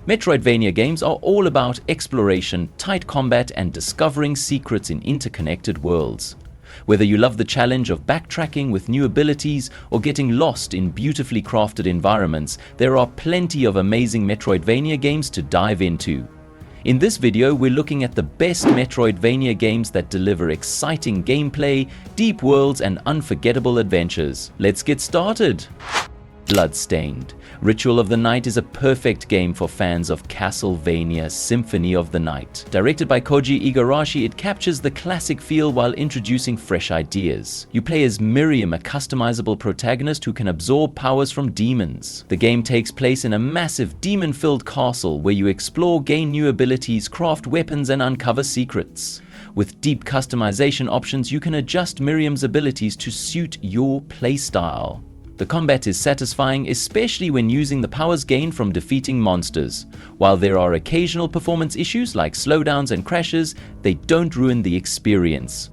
Metroidvania games are all about exploration, tight combat, and discovering secrets in interconnected worlds. Whether you love the challenge of backtracking with new abilities or getting lost in beautifully crafted environments, there are plenty of amazing Metroidvania games to dive into. In this video, we're looking at the best Metroidvania games that deliver exciting gameplay, deep worlds, and unforgettable adventures. Let's get started! Bloodstained. Ritual of the Night is a perfect game for fans of Castlevania Symphony of the Night. Directed by Koji Igarashi, it captures the classic feel while introducing fresh ideas. You play as Miriam, a customizable protagonist who can absorb powers from demons. The game takes place in a massive demon-filled castle where you explore, gain new abilities, craft weapons, and uncover secrets. With deep customization options, you can adjust Miriam's abilities to suit your playstyle. The combat is satisfying, especially when using the powers gained from defeating monsters. While there are occasional performance issues like slowdowns and crashes, they don't ruin the experience.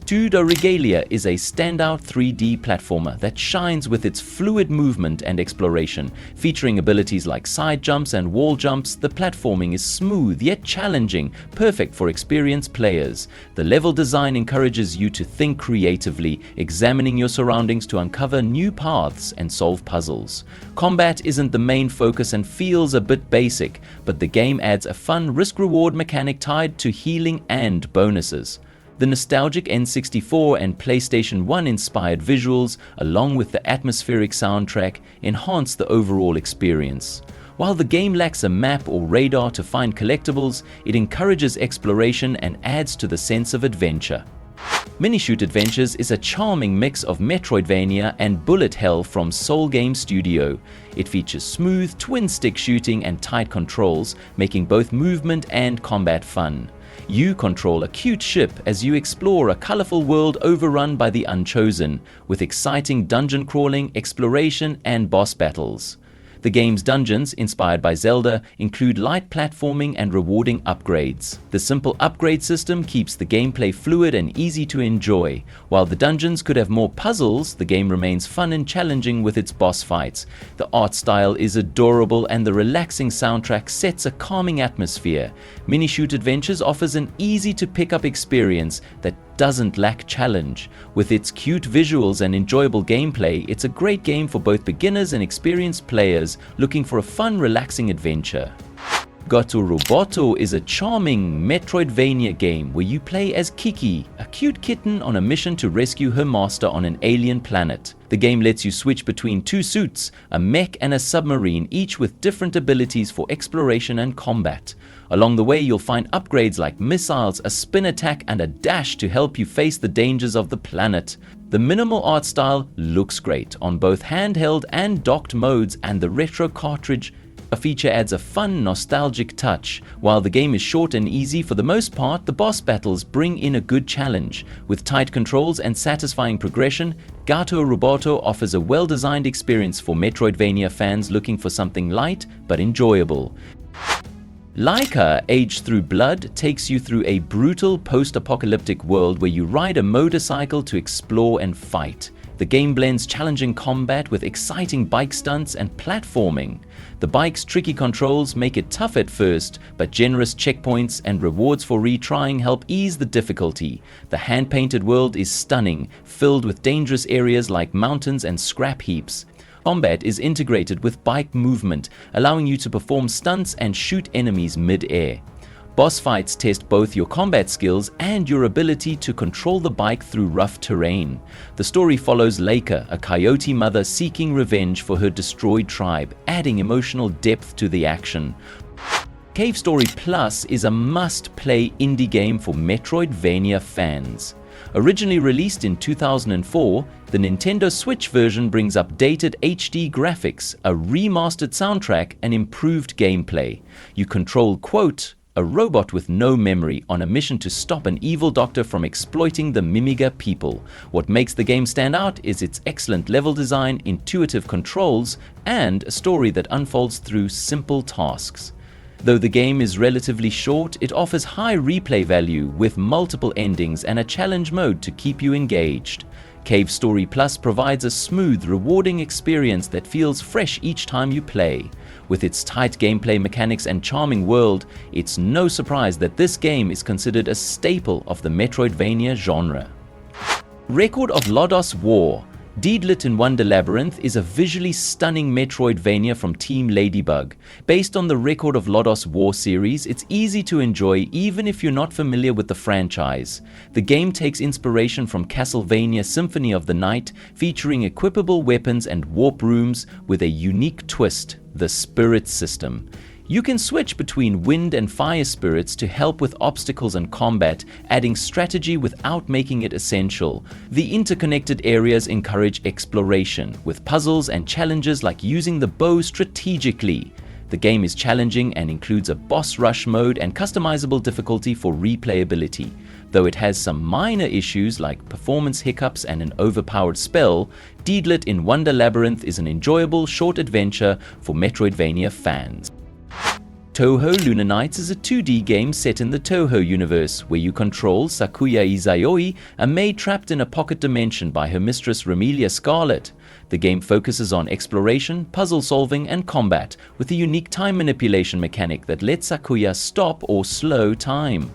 Pseudo Regalia is a standout 3D platformer that shines with its fluid movement and exploration. Featuring abilities like side jumps and wall jumps, the platforming is smooth yet challenging, perfect for experienced players. The level design encourages you to think creatively, examining your surroundings to uncover new paths and solve puzzles. Combat isn't the main focus and feels a bit basic, but the game adds a fun risk-reward mechanic tied to healing and bonuses. The nostalgic N64 and PlayStation 1 inspired visuals, along with the atmospheric soundtrack, enhance the overall experience. While the game lacks a map or radar to find collectibles, it encourages exploration and adds to the sense of adventure. Minishoot Adventures is a charming mix of Metroidvania and bullet hell from Soul Game Studio. It features smooth, twin-stick shooting and tight controls, making both movement and combat fun. You control a cute ship as you explore a colorful world overrun by the Unchosen, with exciting dungeon crawling, exploration, and boss battles. The game's dungeons, inspired by Zelda, include light platforming and rewarding upgrades. The simple upgrade system keeps the gameplay fluid and easy to enjoy. While the dungeons could have more puzzles, the game remains fun and challenging with its boss fights. The art style is adorable and the relaxing soundtrack sets a calming atmosphere. Minishoot Adventures offers an easy-to-pick-up experience that doesn't lack challenge. With its cute visuals and enjoyable gameplay, it's a great game for both beginners and experienced players looking for a fun, relaxing adventure. Gato Roboto is a charming Metroidvania game where you play as Kiki, a cute kitten on a mission to rescue her master on an alien planet. The game lets you switch between two suits, a mech and a submarine, each with different abilities for exploration and combat. Along the way, you'll find upgrades like missiles, a spin attack, and a dash to help you face the dangers of the planet. The minimal art style looks great on both handheld and docked modes, and the retro cartridge feature adds a fun, nostalgic touch. While the game is short and easy for the most part, the boss battles bring in a good challenge. With tight controls and satisfying progression, Gato Roboto offers a well-designed experience for Metroidvania fans looking for something light but enjoyable. Laika Age Through Blood takes you through a brutal post-apocalyptic world where you ride a motorcycle to explore and fight. The game blends challenging combat with exciting bike stunts and platforming. The bike's tricky controls make it tough at first, but generous checkpoints and rewards for retrying help ease the difficulty. The hand-painted world is stunning, filled with dangerous areas like mountains and scrap heaps. Combat is integrated with bike movement, allowing you to perform stunts and shoot enemies mid-air. Boss fights test both your combat skills and your ability to control the bike through rough terrain. The story follows Laika, a coyote mother seeking revenge for her destroyed tribe, adding emotional depth to the action. Cave Story Plus is a must-play indie game for Metroidvania fans. Originally released in 2004, the Nintendo Switch version brings updated HD graphics, a remastered soundtrack, and improved gameplay. You control, quote, a robot with no memory on a mission to stop an evil doctor from exploiting the Mimiga people. What makes the game stand out is its excellent level design, intuitive controls, and a story that unfolds through simple tasks. Though the game is relatively short, it offers high replay value with multiple endings and a challenge mode to keep you engaged. Cave Story Plus provides a smooth, rewarding experience that feels fresh each time you play. With its tight gameplay mechanics and charming world, it's no surprise that this game is considered a staple of the Metroidvania genre. Record of Lodos War. Deedlit in Wonder Labyrinth is a visually stunning Metroidvania from Team Ladybug. Based on the Record of Lodos War series, it's easy to enjoy even if you're not familiar with the franchise. The game takes inspiration from Castlevania Symphony of the Night, featuring equipable weapons and warp rooms with a unique twist, the Spirit System. You can switch between wind and fire spirits to help with obstacles and combat, adding strategy without making it essential. The interconnected areas encourage exploration, with puzzles and challenges like using the bow strategically. The game is challenging and includes a boss rush mode and customizable difficulty for replayability. Though it has some minor issues like performance hiccups and an overpowered spell, Deedlit in Wonder Labyrinth is an enjoyable short adventure for Metroidvania fans. Touhou Lunar Nights is a 2D game set in the Touhou universe, where you control Sakuya Izayoi, a maid trapped in a pocket dimension by her mistress Remelia Scarlet. The game focuses on exploration, puzzle solving, and combat, with a unique time manipulation mechanic that lets Sakuya stop or slow time.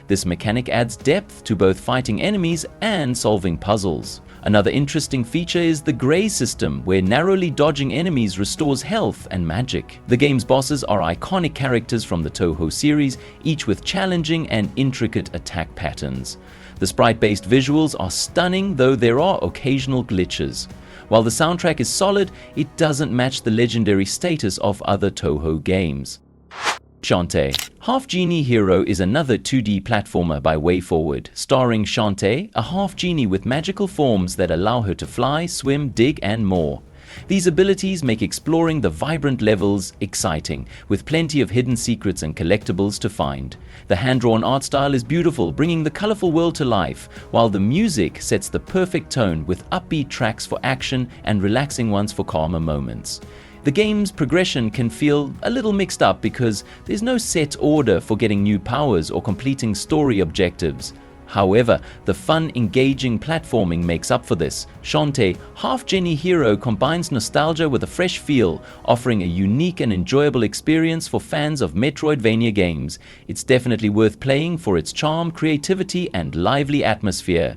This mechanic adds depth to both fighting enemies and solving puzzles. Another interesting feature is the Grey system, where narrowly dodging enemies restores health and magic. The game's bosses are iconic characters from the Touhou series, each with challenging and intricate attack patterns. The sprite-based visuals are stunning, though there are occasional glitches. While the soundtrack is solid, it doesn't match the legendary status of other Touhou games. Shantae. Half Genie Hero is another 2D platformer by WayForward, starring Shantae, a half genie with magical forms that allow her to fly, swim, dig, and more. These abilities make exploring the vibrant levels exciting, with plenty of hidden secrets and collectibles to find. The hand-drawn art style is beautiful, bringing the colorful world to life, while the music sets the perfect tone with upbeat tracks for action and relaxing ones for calmer moments. The game's progression can feel a little mixed up because there's no set order for getting new powers or completing story objectives. However, the fun, engaging platforming makes up for this. Shantae, Half Genie Hero combines nostalgia with a fresh feel, offering a unique and enjoyable experience for fans of Metroidvania games. It's definitely worth playing for its charm, creativity, and lively atmosphere.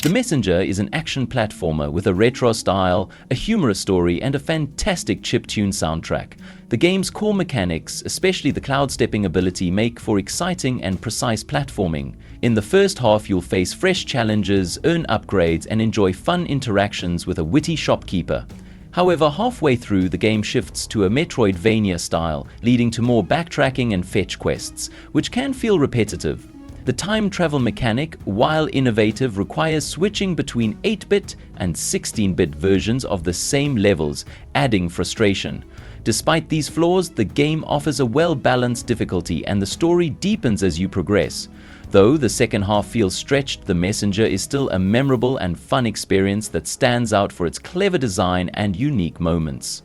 The Messenger is an action platformer with a retro style, a humorous story, and a fantastic chiptune soundtrack. The game's core mechanics, especially the cloud stepping ability, make for exciting and precise platforming. In the first half, you'll face fresh challenges, earn upgrades, and enjoy fun interactions with a witty shopkeeper. However, halfway through, the game shifts to a Metroidvania style, leading to more backtracking and fetch quests, which can feel repetitive. The time travel mechanic, while innovative, requires switching between 8-bit and 16-bit versions of the same levels, adding frustration. Despite these flaws, the game offers a well-balanced difficulty and the story deepens as you progress. Though the second half feels stretched, The Messenger is still a memorable and fun experience that stands out for its clever design and unique moments.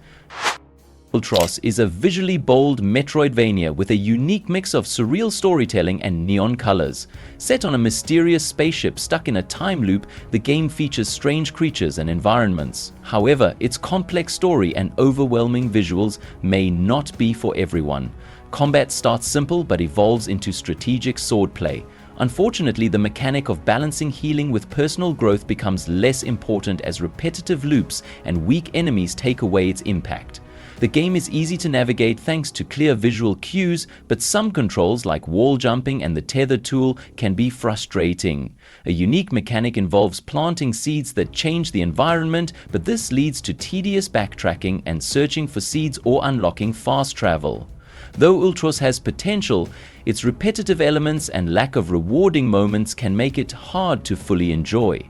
Ultros is a visually bold Metroidvania with a unique mix of surreal storytelling and neon colors. Set on a mysterious spaceship stuck in a time loop, the game features strange creatures and environments. However, its complex story and overwhelming visuals may not be for everyone. Combat starts simple but evolves into strategic swordplay. Unfortunately, the mechanic of balancing healing with personal growth becomes less important as repetitive loops and weak enemies take away its impact. The game is easy to navigate thanks to clear visual cues, but some controls like wall jumping and the tether tool can be frustrating. A unique mechanic involves planting seeds that change the environment, but this leads to tedious backtracking and searching for seeds or unlocking fast travel. Though Ultros has potential, its repetitive elements and lack of rewarding moments can make it hard to fully enjoy.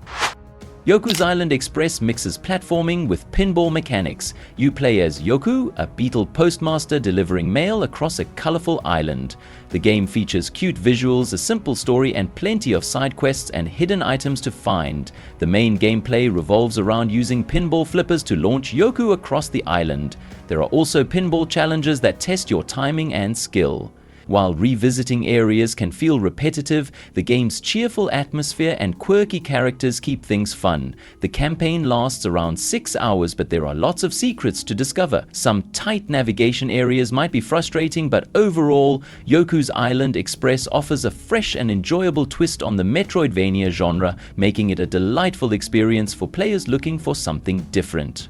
Yoku's Island Express mixes platforming with pinball mechanics. You play as Yoku, a beetle postmaster delivering mail across a colorful island. The game features cute visuals, a simple story, and plenty of side quests and hidden items to find. The main gameplay revolves around using pinball flippers to launch Yoku across the island. There are also pinball challenges that test your timing and skill. While revisiting areas can feel repetitive, the game's cheerful atmosphere and quirky characters keep things fun. The campaign lasts around 6 hours, but there are lots of secrets to discover. Some tight navigation areas might be frustrating, but overall, Yoku's Island Express offers a fresh and enjoyable twist on the Metroidvania genre, making it a delightful experience for players looking for something different.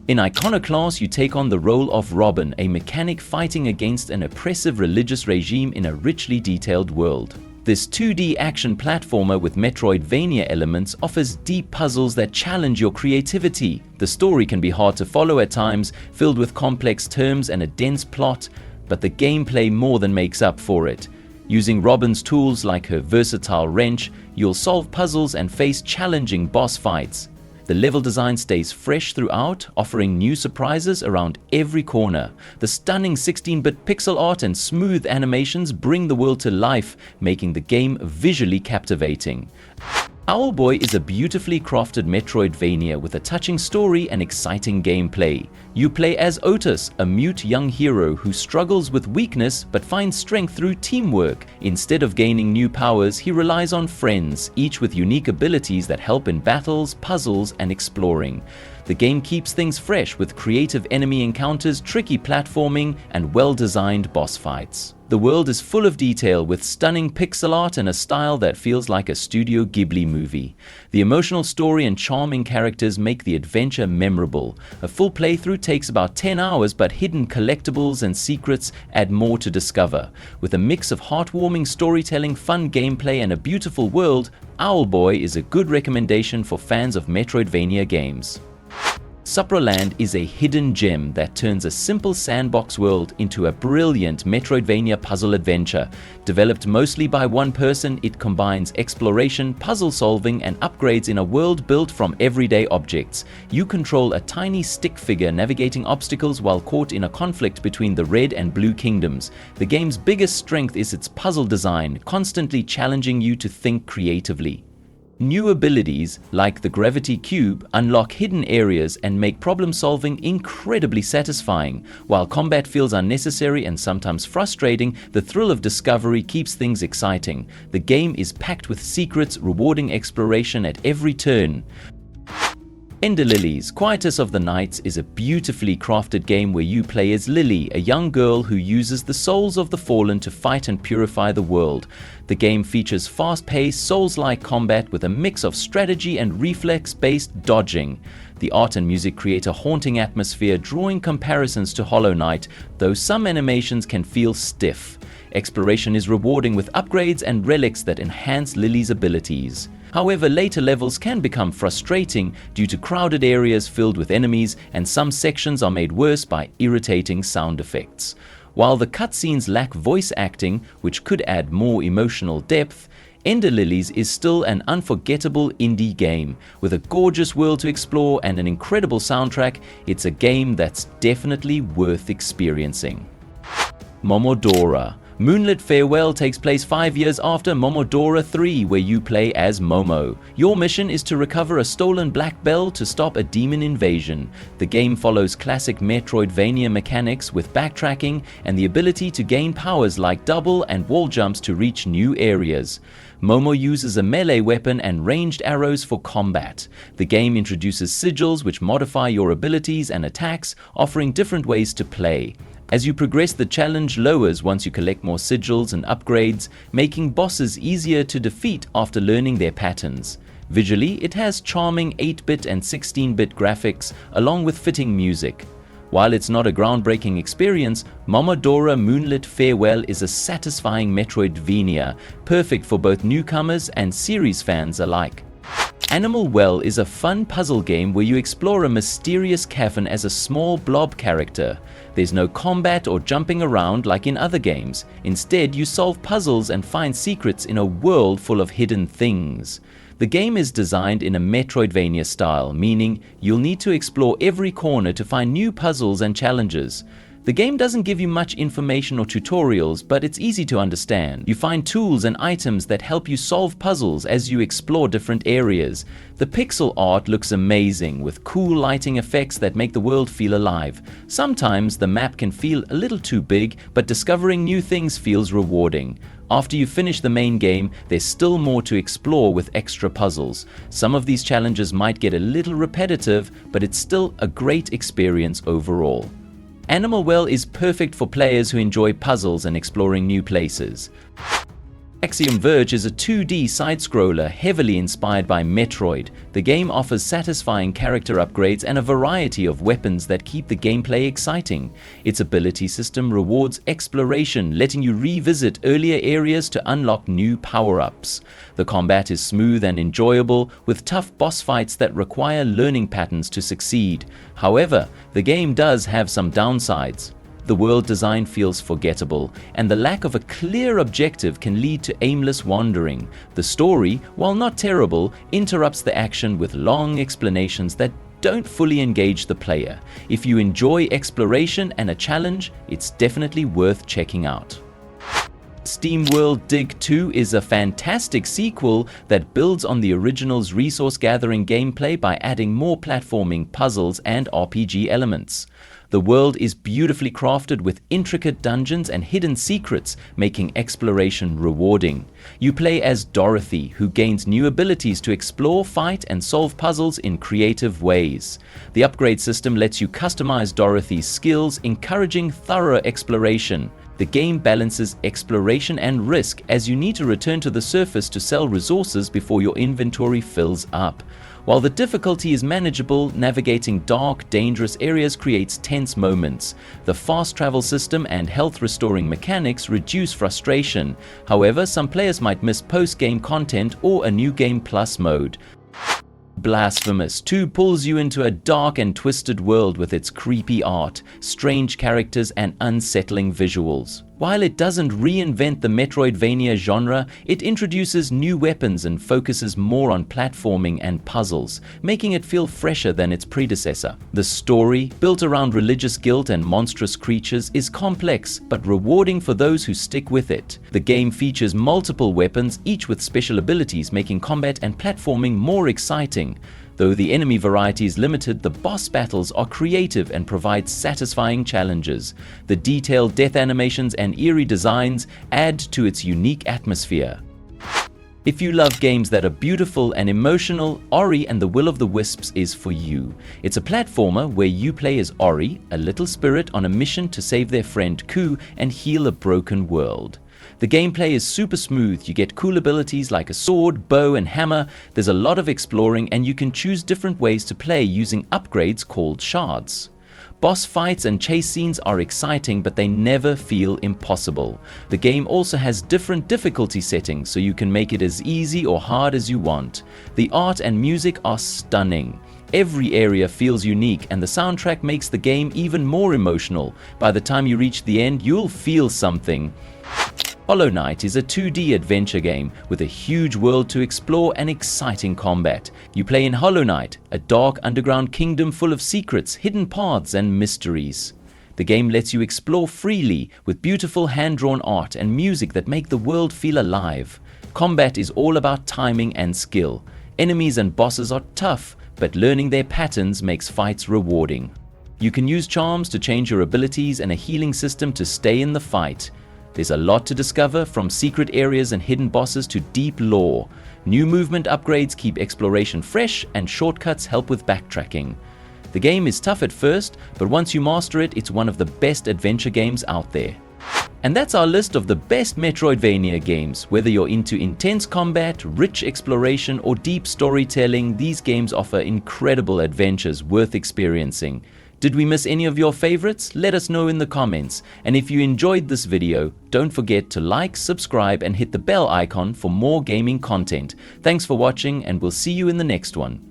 In Iconoclast, you take on the role of Robin, a mechanic fighting against an oppressive religious regime in a richly detailed world. This 2D action platformer with Metroidvania elements offers deep puzzles that challenge your creativity. The story can be hard to follow at times, filled with complex terms and a dense plot, but the gameplay more than makes up for it. Using Robin's tools like her versatile wrench, you'll solve puzzles and face challenging boss fights. The level design stays fresh throughout, offering new surprises around every corner. The stunning 16-bit pixel art and smooth animations bring the world to life, making the game visually captivating. Owlboy is a beautifully crafted Metroidvania with a touching story and exciting gameplay. You play as Otis, a mute young hero who struggles with weakness but finds strength through teamwork. Instead of gaining new powers, he relies on friends, each with unique abilities that help in battles, puzzles, and exploring. The game keeps things fresh with creative enemy encounters, tricky platforming, and well-designed boss fights. The world is full of detail with stunning pixel art and a style that feels like a Studio Ghibli movie. The emotional story and charming characters make the adventure memorable. A full playthrough takes about 10 hours, but hidden collectibles and secrets add more to discover. With a mix of heartwarming storytelling, fun gameplay, and a beautiful world, Owlboy is a good recommendation for fans of Metroidvania games. Supraland is a hidden gem that turns a simple sandbox world into a brilliant Metroidvania puzzle adventure. Developed mostly by one person, it combines exploration, puzzle solving, and upgrades in a world built from everyday objects. You control a tiny stick figure navigating obstacles while caught in a conflict between the red and blue kingdoms. The game's biggest strength is its puzzle design, constantly challenging you to think creatively. New abilities, like the Gravity Cube, unlock hidden areas and make problem-solving incredibly satisfying. While combat feels unnecessary and sometimes frustrating, the thrill of discovery keeps things exciting. The game is packed with secrets, rewarding exploration at every turn. Ender Lilies, Quietus of the Nights is a beautifully crafted game where you play as Lily, a young girl who uses the souls of the fallen to fight and purify the world. The game features fast-paced, Souls-like combat with a mix of strategy and reflex-based dodging. The art and music create a haunting atmosphere, drawing comparisons to Hollow Knight, though some animations can feel stiff. Exploration is rewarding with upgrades and relics that enhance Lily's abilities. However, later levels can become frustrating due to crowded areas filled with enemies, and some sections are made worse by irritating sound effects. While the cutscenes lack voice acting, which could add more emotional depth, Ender Lilies is still an unforgettable indie game. With a gorgeous world to explore and an incredible soundtrack, it's a game that's definitely worth experiencing. Momodora. Moonlit Farewell takes place 5 years after Momodora 3, where you play as Momo. Your mission is to recover a stolen black bell to stop a demon invasion. The game follows classic Metroidvania mechanics with backtracking and the ability to gain powers like double and wall jumps to reach new areas. Momo uses a melee weapon and ranged arrows for combat. The game introduces sigils which modify your abilities and attacks, offering different ways to play. As you progress, the challenge lowers once you collect more sigils and upgrades, making bosses easier to defeat after learning their patterns. Visually, it has charming 8-bit and 16-bit graphics, along with fitting music. While it's not a groundbreaking experience, Momodora Moonlit Farewell is a satisfying Metroidvania, perfect for both newcomers and series fans alike. Animal Well is a fun puzzle game where you explore a mysterious cavern as a small blob character. There's no combat or jumping around like in other games. Instead, you solve puzzles and find secrets in a world full of hidden things. The game is designed in a Metroidvania style, meaning you'll need to explore every corner to find new puzzles and challenges. The game doesn't give you much information or tutorials, but it's easy to understand. You find tools and items that help you solve puzzles as you explore different areas. The pixel art looks amazing, with cool lighting effects that make the world feel alive. Sometimes the map can feel a little too big, but discovering new things feels rewarding. After you finish the main game, there's still more to explore with extra puzzles. Some of these challenges might get a little repetitive, but it's still a great experience overall. Animal Well is perfect for players who enjoy puzzles and exploring new places. Axiom Verge is a 2D side-scroller heavily inspired by Metroid. The game offers satisfying character upgrades and a variety of weapons that keep the gameplay exciting. Its ability system rewards exploration, letting you revisit earlier areas to unlock new power-ups. The combat is smooth and enjoyable, with tough boss fights that require learning patterns to succeed. However, the game does have some downsides. The world design feels forgettable, and the lack of a clear objective can lead to aimless wandering. The story, while not terrible, interrupts the action with long explanations that don't fully engage the player. If you enjoy exploration and a challenge, it's definitely worth checking out. SteamWorld Dig 2 is a fantastic sequel that builds on the original's resource-gathering gameplay by adding more platforming, puzzles, and RPG elements. The world is beautifully crafted with intricate dungeons and hidden secrets, making exploration rewarding. You play as Dorothy, who gains new abilities to explore, fight, and solve puzzles in creative ways. The upgrade system lets you customize Dorothy's skills, encouraging thorough exploration. The game balances exploration and risk, as you need to return to the surface to sell resources before your inventory fills up. While the difficulty is manageable, navigating dark, dangerous areas creates tense moments. The fast travel system and health-restoring mechanics reduce frustration. However, some players might miss post-game content or a New Game Plus mode. Blasphemous 2 pulls you into a dark and twisted world with its creepy art, strange characters, and unsettling visuals. While it doesn't reinvent the Metroidvania genre, it introduces new weapons and focuses more on platforming and puzzles, making it feel fresher than its predecessor. The story, built around religious guilt and monstrous creatures, is complex but rewarding for those who stick with it. The game features multiple weapons, each with special abilities, making combat and platforming more exciting. Though the enemy variety is limited, the boss battles are creative and provide satisfying challenges. The detailed death animations and eerie designs add to its unique atmosphere. If you love games that are beautiful and emotional, Ori and the Will of the Wisps is for you. It's a platformer where you play as Ori, a little spirit on a mission to save their friend Ku and heal a broken world. The gameplay is super smooth. You get cool abilities like a sword, bow, and hammer. There's a lot of exploring, and you can choose different ways to play using upgrades called shards. Boss fights and chase scenes are exciting, but they never feel impossible. The game also has different difficulty settings, so you can make it as easy or hard as you want. The art and music are stunning. Every area feels unique, and the soundtrack makes the game even more emotional. By the time you reach the end, you'll feel something. Hollow Knight is a 2D adventure game with a huge world to explore and exciting combat. You play in Hollow Knight, a dark underground kingdom full of secrets, hidden paths, and mysteries. The game lets you explore freely with beautiful hand-drawn art and music that make the world feel alive. Combat is all about timing and skill. Enemies and bosses are tough, but learning their patterns makes fights rewarding. You can use charms to change your abilities and a healing system to stay in the fight. There's a lot to discover, from secret areas and hidden bosses to deep lore. New movement upgrades keep exploration fresh, and shortcuts help with backtracking. The game is tough at first, but once you master it, it's one of the best adventure games out there. And that's our list of the best Metroidvania games. Whether you're into intense combat, rich exploration, or deep storytelling, these games offer incredible adventures worth experiencing. Did we miss any of your favorites? Let us know in the comments. And if you enjoyed this video, don't forget to like, subscribe, and hit the bell icon for more gaming content. Thanks for watching, and we'll see you in the next one.